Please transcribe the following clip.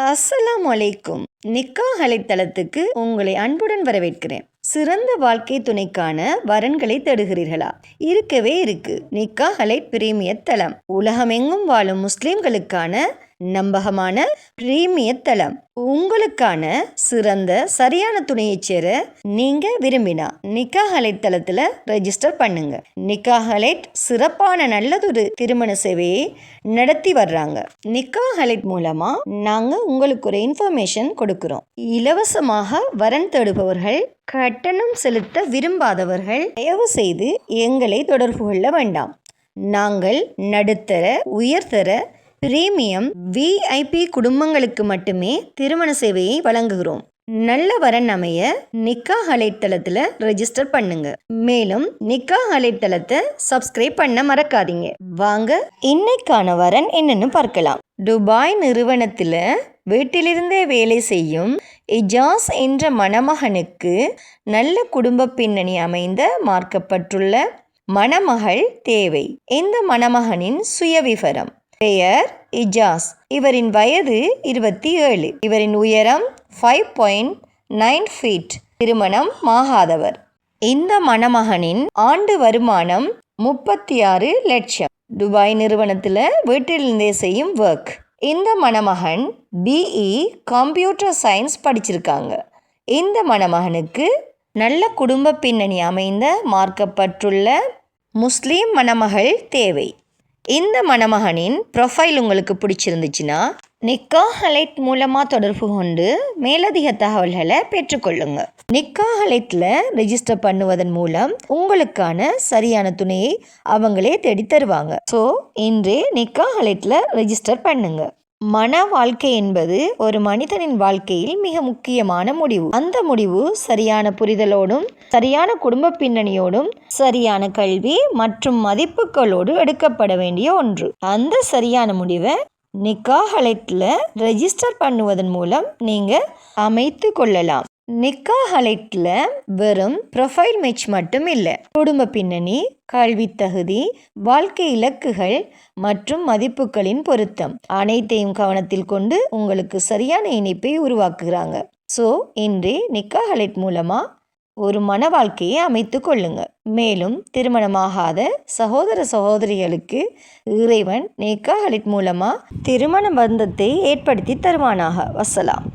அஸ்ஸலாமு அலைக்கும். நிக்காஹ் அலைத்தளத்துக்கு உங்களை அன்புடன் வரவேற்கிறேன். சிறந்த வாழ்க்கை துணைக்கான வரன்களை தேடுகிறீர்களா? இருக்கவே இருக்கு நிக்காஹ் அலைட் பிரீமியர் தளம். உலகமெங்கும் வாழும் முஸ்லிம்களுக்கான நம்பகமான பிரீமியர் தளம். உங்களுக்கான சிறந்த சரியான துணையை சேர நீங்க விரும்பினா நிக்காஹ் அலைட் தளத்துல ரெஜிஸ்டர் பண்ணுங்க. நிக்காஹ் அலைட் சிறப்பான நல்லதொரு திருமண சேவையை நடத்தி வர்றாங்க. நிக்காஹ் அலைட் மூலமா நாங்க உங்களுக்கு ஒரு இன்ஃபர்மேஷன் கொடுக்கிறோம். இலவசமாக வரன் தேடுபவர்கள், கட்டணம் செலுத்த விரும்பாதவர்கள் தயவு செய்து எங்களை தொடர்பு கொள்ள வேண்டாம். நாங்கள் நடுத்தர, உயர்தர, பிரீமியம், VIP குடும்பங்களுக்கு மட்டுமே திருமண சேவையை வழங்குகிறோம். நல்ல வரன் அமைய நிக்காஹ் அலைட் தளத்துல ரெஜிஸ்டர் பண்ணுங்க. மேலும் நிக்காஹ் அலைட் தளத்தை சப்ஸ்கிரைப் பண்ண மறக்காதீங்க. வாங்க இன்னைக்கான வரன் என்னன்னு பார்க்கலாம். துபாய் நிறுவனத்துல வீட்டிலிருந்தே வேலை செய்யும் இஜாஸ் என்ற மணமகனுக்கு நல்ல குடும்ப பின்னணி அமைந்த மார்க்கப்பட்டுள்ள மணமகள் தேவை. இந்த மணமகனின் சுயவிவரம்: பெயர் இஜாஸ். இவரின் வயது 27. இவரின் உயரம் 5.9 feet. திருமணம் ஆகாதவர். இந்த மணமகனின் ஆண்டு வருமானம் 36 லட்சம். துபாய் நிறுவனத்தில் வீட்டிலிருந்தே செய்யும் ஒர்க். இந்த மணமகன் BE கம்ப்யூட்டர் சயின்ஸ் படிச்சிருக்காங்க. இந்த மணமகனுக்கு நல்ல குடும்ப பின்னணி அமைந்த மார்க்கப்பட்டுள்ள முஸ்லீம் மணமகள் தேவை. இந்த மணமகனின் ப்ரொஃபைல் உங்களுக்கு பிடிச்சிருந்துச்சுன்னா நிக்காஹ் அலைட் மூலமாக தொடர்பு கொண்டு மேலதிக தகவல்களை பெற்றுக்கொள்ளுங்க. நிக்காஹ் அலைட்டில் ரெஜிஸ்டர் பண்ணுவதன் மூலம் உங்களுக்கான சரியான துணையை அவங்களே தேடி தருவாங்க. ஸோ இன்றே நிக்காஹ் அலைட்டில் ரெஜிஸ்டர் பண்ணுங்க. மன வாழ்க்கை என்பது ஒரு மனிதனின் வாழ்க்கையில் மிக முக்கியமான முடிவு. அந்த முடிவு சரியான புரிதலோடும், சரியான குடும்ப பின்னணியோடும், சரியான கல்வி மற்றும் மதிப்புகளோடு எடுக்கப்பட வேண்டிய ஒன்று. அந்த சரியான முடிவை நிக்காஹ் அலைட்டில் ரெஜிஸ்டர் பண்ணுவதன் மூலம் நீங்கள் அமைத்து கொள்ளலாம். நிக்காஹ் அலைட்டில் வெறும் ப்ரொஃபைல் மேட்ச் மட்டும் இல்லை, குடும்ப பின்னணி, கல்வி தகுதி, வாழ்க்கை இலக்குகள் மற்றும் மதிப்புகளின் பொருத்தம் அனைத்தையும் கவனத்தில் கொண்டு உங்களுக்கு சரியான இணைப்பை உருவாக்குகிறாங்க. ஸோ இன்றே நிக்காஹ் அலைட் மூலமாக ஒரு மன வாழ்க்கையை அமைத்து கொள்ளுங்க. மேலும் திருமணமாகாத சகோதர சகோதரிகளுக்கு இறைவன் நிக்காஹ் அலைட் மூலமாக திருமண பந்தத்தை ஏற்படுத்தி தருவானாக. வஸ்ஸலாம்.